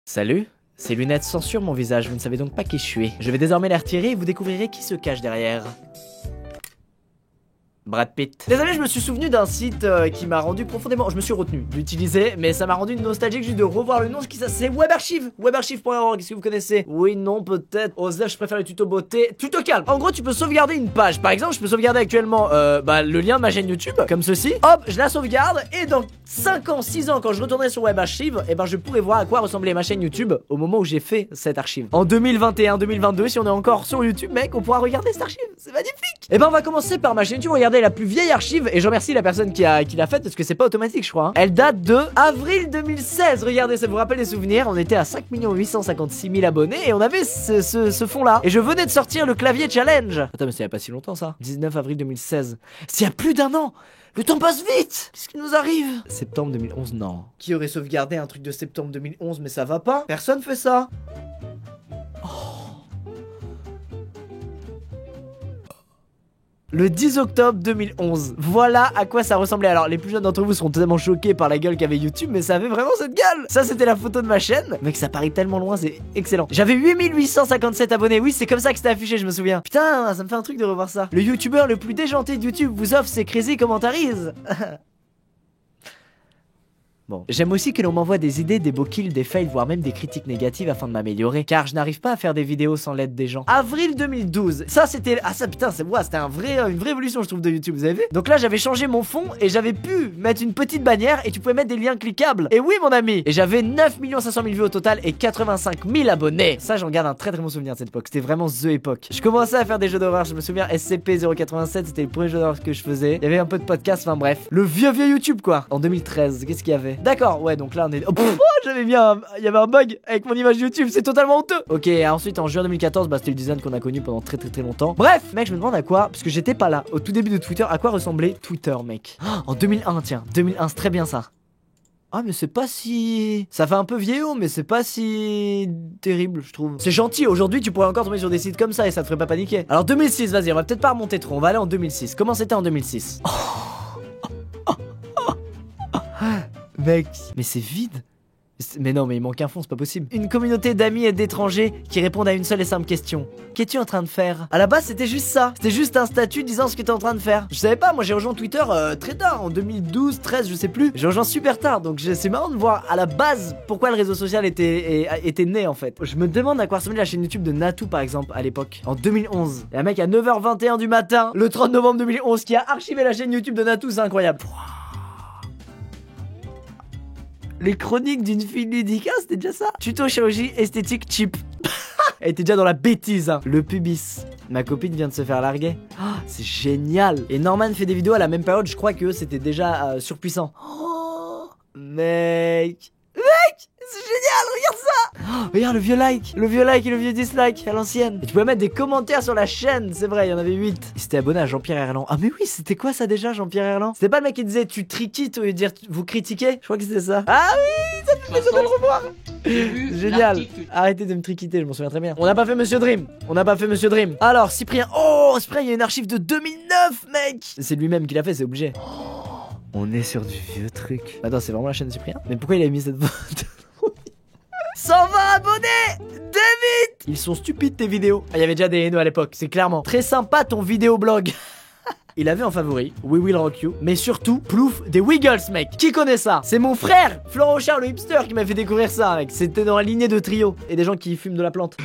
Salut, ces lunettes censurent mon visage, vous ne savez donc pas qui je suis. Je vais désormais les retirer et vous découvrirez qui se cache derrière. Brad Pitt. Les amis, je me suis souvenu d'un site qui m'a rendu profondément... Je me suis retenu d'utiliser, mais ça m'a rendu nostalgique juste de revoir le nom. C'est WebArchive. WebArchive.org, est-ce que vous connaissez? Oui, non, peut-être. Osef, je préfère le tuto beauté. Tuto calme. En gros, tu peux sauvegarder une page. Par exemple, je peux sauvegarder actuellement le lien de ma chaîne YouTube, comme ceci. Hop, je la sauvegarde. Et dans 5 ans, 6 ans, quand je retournerai sur WebArchive, je pourrai voir à quoi ressemblait ma chaîne YouTube au moment où j'ai fait cette archive. En 2021, 2022, si on est encore sur YouTube, mec, on pourra regarder cette archive. C'est magnifique. Et on va commencer par ma chaîne YouTube. Regardez la plus vieille archive, et je remercie la personne qui l'a faite parce que c'est pas automatique, je crois. Elle date de avril 2016. Regardez, ça vous rappelle les souvenirs. On était à 5 856 000 abonnés et on avait ce fond là. Et je venais de sortir le clavier challenge. Attends, mais c'est il y a pas si longtemps ça. 19 avril 2016. C'est il y a plus d'un an. Le temps passe vite. Qu'est-ce qui nous arrive? Septembre 2011, non. Qui aurait sauvegardé un truc de septembre 2011? Mais ça va pas. Personne fait ça. Le 10 octobre 2011. Voilà à quoi ça ressemblait. Alors les plus jeunes d'entre vous seront totalement choqués par la gueule qu'avait YouTube, mais ça avait vraiment cette gueule. Ça c'était la photo de ma chaîne. Mec, ça paraît tellement loin, c'est excellent. J'avais 8857 abonnés. Oui, c'est comme ça que c'était affiché, je me souviens. Putain, ça me fait un truc de revoir ça. Le youtubeur le plus déjanté de YouTube vous offre ses crazy commentaries. Bon, j'aime aussi que l'on m'envoie des idées, des beaux kills, des fails, voire même des critiques négatives afin de m'améliorer, car je n'arrive pas à faire des vidéos sans l'aide des gens. Avril 2012, ça c'était... Ah ça putain, c'était une vraie évolution je trouve de YouTube, vous avez vu? Donc là j'avais changé mon fond et j'avais pu mettre une petite bannière et tu pouvais mettre des liens cliquables. Et oui mon ami. Et j'avais 9 500 000 vues au total et 85 000 abonnés. Ça j'en garde un très bon souvenir de cette époque, c'était vraiment the époque. Je commençais à faire des jeux d'horreur, je me souviens SCP-087, c'était le premier jeu d'horreur que je faisais. Il y avait un peu de podcast, enfin bref. Le vieux YouTube quoi. En 2013, qu'est-ce qu'il y avait? D'accord, ouais, donc là on est... Oh, j'avais mis un... Il y avait un bug avec mon image YouTube, c'est totalement honteux. Ok, ensuite en juin 2014, c'était le design qu'on a connu pendant très longtemps. Bref, mec, je me demande à quoi, parce que j'étais pas là, au tout début de Twitter, à quoi ressemblait Twitter, mec. En 2001, tiens, 2001, c'est très bien ça. Ah mais c'est pas si... Ça fait un peu vieillot mais c'est pas si... terrible je trouve. C'est gentil, aujourd'hui tu pourrais encore tomber sur des sites comme ça et ça te ferait pas paniquer. Alors 2006, vas-y, on va peut-être pas remonter trop, on va aller en 2006. Comment c'était en 2006? Mec, mais c'est vide. Mais non, mais il manque un fond, c'est pas possible. Une communauté d'amis et d'étrangers qui répondent à une seule et simple question. Qu'es-tu en train de faire? À la base, c'était juste ça. C'était juste un statut disant ce que t'es en train de faire. Je savais pas, moi j'ai rejoint Twitter très tard, en 2012, 13, je sais plus. J'ai rejoint super tard, donc c'est marrant de voir à la base pourquoi le réseau social était né en fait. Je me demande à quoi ressemblait la chaîne YouTube de Natou par exemple à l'époque, en 2011. Et un mec à 9h21 du matin, le 30 novembre 2011, qui a archivé la chaîne YouTube de Natou, c'est incroyable. Les chroniques d'une fille ludique, c'était déjà ça. Tuto chirurgie esthétique cheap. Elle était déjà dans la bêtise hein. Le pubis. Ma copine vient de se faire larguer. Oh, c'est génial. Et Norman fait des vidéos à la même période. Je crois que c'était déjà surpuissant. Oh, mec. C'est génial, regarde ça. Oh, regarde le vieux like et le vieux dislike à l'ancienne. Et tu pouvais mettre des commentaires sur la chaîne, c'est vrai, il y en avait 8. Il s'était abonné à Jean-Pierre Herland. Ah mais oui, c'était quoi ça déjà, Jean-Pierre Herland? C'était pas le mec qui disait tu triquites au lieu de dire vous critiquez? Je crois que c'était ça. Ah oui, ça fait plaisir de le revoir. Génial. Arrêtez de me triquiter, je m'en souviens très bien. On n'a pas fait Monsieur Dream. Alors, Cyprien. Oh, Cyprien, il y a une archive de 2009, mec. C'est lui-même qui l'a fait, c'est obligé. Oh, on est sur du vieux truc. Attends, c'est vraiment la chaîne de Cyprien? Mais pourquoi il a mis cette photo? 120 abonnés! David! Ils sont stupides tes vidéos. Ah, il y avait déjà des haineux à l'époque, c'est clairement. Très sympa ton vidéoblog. Il avait en favori We Will Rock You, mais surtout Plouf des Wiggles, mec. Qui connaît ça? C'est mon frère Florent Charles le hipster qui m'a fait découvrir ça, mec. C'était dans la lignée de Trio et des gens qui fument de la plante.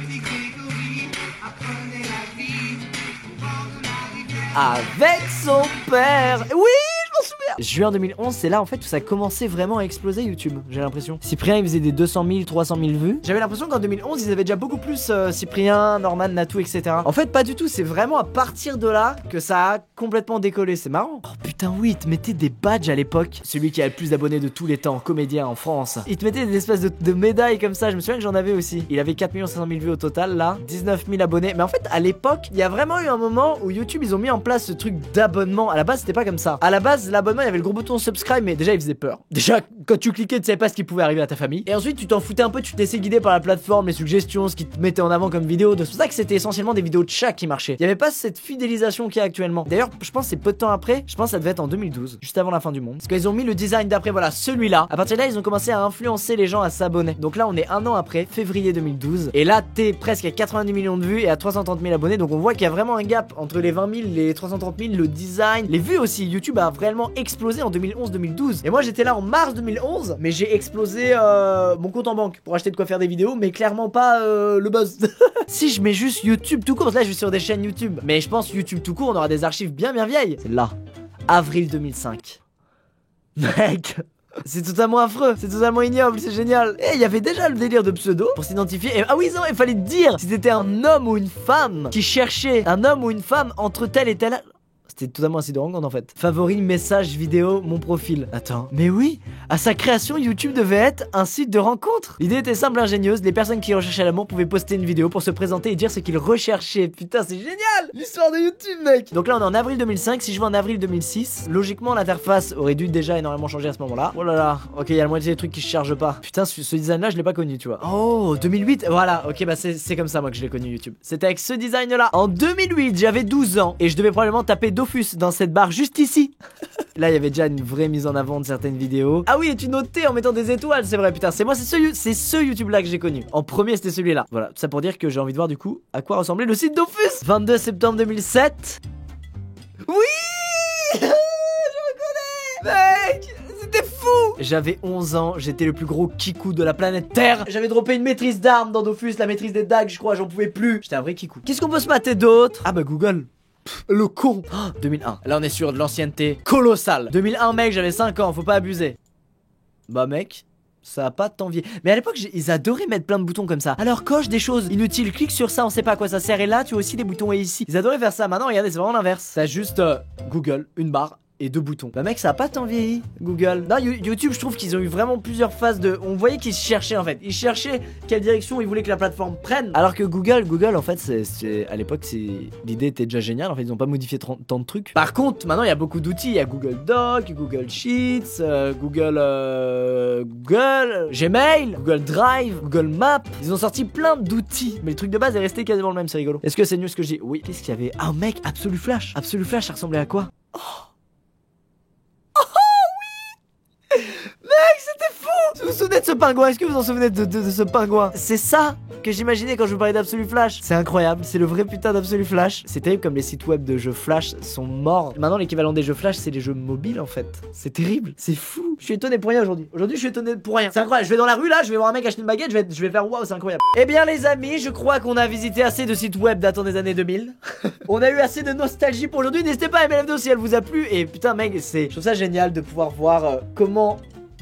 Avec son père. Oui, je m'en souviens. Juin 2011, c'est là en fait où ça a commencé vraiment à exploser YouTube, j'ai l'impression. Cyprien il faisait des 200 000, 300 000 vues. J'avais l'impression qu'en 2011 ils avaient déjà beaucoup plus Cyprien, Norman, Natou, etc. En fait pas du tout, c'est vraiment à partir de là que ça a complètement décollé, c'est marrant. Oh putain oui, ils te mettaient des badges à l'époque. Celui qui a le plus d'abonnés de tous les temps, comédien en France. Ils te mettaient des espèces de médailles comme ça, je me souviens que j'en avais aussi. Il avait 4 500 000 vues au total là, 19 000 abonnés. Mais en fait à l'époque, il y a vraiment eu un moment où YouTube ils ont mis en place ce truc d'abonnement. À la base c'était pas comme ça. À la base l'abonnement il y il y avait le gros bouton subscribe, mais déjà il faisait peur. Déjà, quand tu cliquais, tu savais pas ce qui pouvait arriver à ta famille. Et ensuite, tu t'en foutais un peu, tu te laissais guider par la plateforme, les suggestions, ce qui te mettait en avant comme vidéo. C'est pour ça que c'était essentiellement des vidéos de chat qui marchaient. Il y avait pas cette fidélisation qu'il y a actuellement. D'ailleurs, je pense que c'est peu de temps après, je pense que ça devait être en 2012, juste avant la fin du monde. Parce qu'ils ont mis le design d'après, voilà, celui-là. À partir de là, ils ont commencé à influencer les gens à s'abonner. Donc là, on est un an après, février 2012. Et là, t'es presque à 90 millions de vues et à 330 000 abonnés. Donc on voit qu'il y a vraiment un gap entre les 20 000, les 330 000, le design, les vues aussi. YouTube a vraiment explosé en 2011-2012. Et moi, j'étais là en mars 2011, mais j'ai explosé mon compte en banque pour acheter de quoi faire des vidéos, mais clairement pas le buzz. Si je mets juste YouTube tout court, là je suis sur des chaînes YouTube, mais je pense YouTube tout court, on aura des archives bien vieilles. C'est là, avril 2005. Mec, c'est totalement affreux, c'est totalement ignoble, c'est génial. Et il y avait déjà le délire de pseudo pour s'identifier. Ah oui, non, il fallait dire si c'était un homme ou une femme qui cherchait un homme ou une femme entre tel et tel. C'était totalement un site de rencontre en fait. Favori, message, vidéo, mon profil. Attends, mais oui, à sa création, YouTube devait être un site de rencontre. L'idée était simple et ingénieuse. Les personnes qui recherchaient l'amour pouvaient poster une vidéo pour se présenter et dire ce qu'ils recherchaient. Putain, c'est génial, l'histoire de YouTube, mec. Donc là, on est en avril 2005. Si je vais en avril 2006, logiquement, l'interface aurait dû déjà énormément changer à ce moment-là. Oh là là, ok, il y a la moitié des trucs qui se chargent pas. Putain, ce design-là, je l'ai pas connu, tu vois. Oh, 2008, voilà, ok, bah c'est comme ça, moi, que je l'ai connu YouTube. C'était avec ce design-là. En 2008, j'avais 12 ans et je devais probablement taper Dofus dans cette barre juste ici. Là il y avait déjà une vraie mise en avant de certaines vidéos. Ah oui, et tu notais en mettant des étoiles, c'est vrai, putain, c'est moi, c'est ce YouTube là que j'ai connu. En premier c'était celui-là. Voilà, tout ça pour dire que j'ai envie de voir du coup à quoi ressemblait le site Dofus. 22 septembre 2007. Oui. Je reconnais. Mec, c'était fou. J'avais 11 ans, j'étais le plus gros kikou de la planète Terre. J'avais droppé une maîtrise d'armes dans Dofus, la maîtrise des dagues, je crois, j'en pouvais plus. J'étais un vrai kikou. Qu'est-ce qu'on peut se mater d'autre? Ah bah Google. Le con. 2001. Là on est sur de l'ancienneté colossale. 2001 mec, j'avais 5 ans, faut pas abuser. Bah mec, ça a pas tant vieilli. Mais à l'époque ils adoraient mettre plein de boutons comme ça. Alors coche des choses inutiles, clique sur ça, on sait pas à quoi ça sert. Et là tu as aussi des boutons et ici. Ils adoraient faire ça. Maintenant regardez, c'est vraiment l'inverse. T'as juste Google, une barre et 2 boutons. Bah mec, ça a pas tant vieilli, Google. Non, YouTube, je trouve qu'ils ont eu vraiment plusieurs phases de... On voyait qu'ils cherchaient en fait. Ils cherchaient quelle direction ils voulaient que la plateforme prenne. Alors que Google en fait, à l'époque, l'idée était déjà géniale. En fait, ils ont pas modifié tant de trucs. Par contre, maintenant, il y a beaucoup d'outils. Il y a Google Doc, Google Sheets, Google Gmail, Google Drive, Google Maps. Ils ont sorti plein d'outils. Mais le truc de base est resté quasiment le même, c'est rigolo. Est-ce que c'est mieux ce que je dis? Oui. Qu'est-ce qu'il y avait? Ah mec, Absolu Flash. Absolu Flash, ça ressemblait à quoi? Oh, mec, c'était fou! Vous vous souvenez de ce pingouin? Est-ce que vous vous en souvenez de ce pingouin? C'est ça que j'imaginais quand je vous parlais d'Absolu Flash. C'est incroyable, c'est le vrai putain d'Absolu Flash. C'est terrible comme les sites web de jeux Flash sont morts. Maintenant, l'équivalent des jeux Flash, c'est les jeux mobiles en fait. C'est terrible, c'est fou. Je suis étonné pour rien aujourd'hui. Aujourd'hui, je suis étonné pour rien. C'est incroyable. Je vais dans la rue là, je vais voir un mec acheter une baguette, je vais faire waouh, c'est incroyable. Eh bien, les amis, je crois qu'on a visité assez de sites web datant des années 2000. On a eu assez de nostalgie pour aujourd'hui. N'hésitez pas à aimer la vidéo si elle vous a plu. Et putain, mec, je trouve ça génial de pouvoir voir comment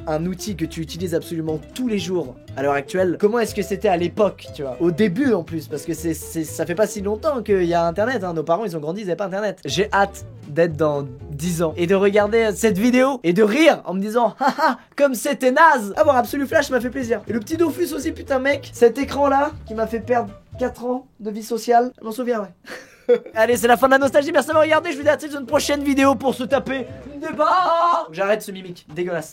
un outil que tu utilises absolument tous les jours à l'heure actuelle, comment est-ce que c'était à l'époque, tu vois, au début en plus, parce que ça fait pas si longtemps qu'il y a internet, hein. Nos parents ils ont grandi, ils avaient pas internet. J'ai hâte d'être dans 10 ans et de regarder cette vidéo et de rire en me disant haha, comme c'était naze. Avoir Absolu Flash m'a fait plaisir. Et le petit Dofus aussi, putain mec, cet écran là qui m'a fait perdre 4 ans de vie sociale, je m'en souviens, ouais. Allez, c'est la fin de la nostalgie, merci d'avoir regardé, je vous dis à très vite dans une prochaine vidéo pour se taper des barres. J'arrête ce mimique, dégueulasse.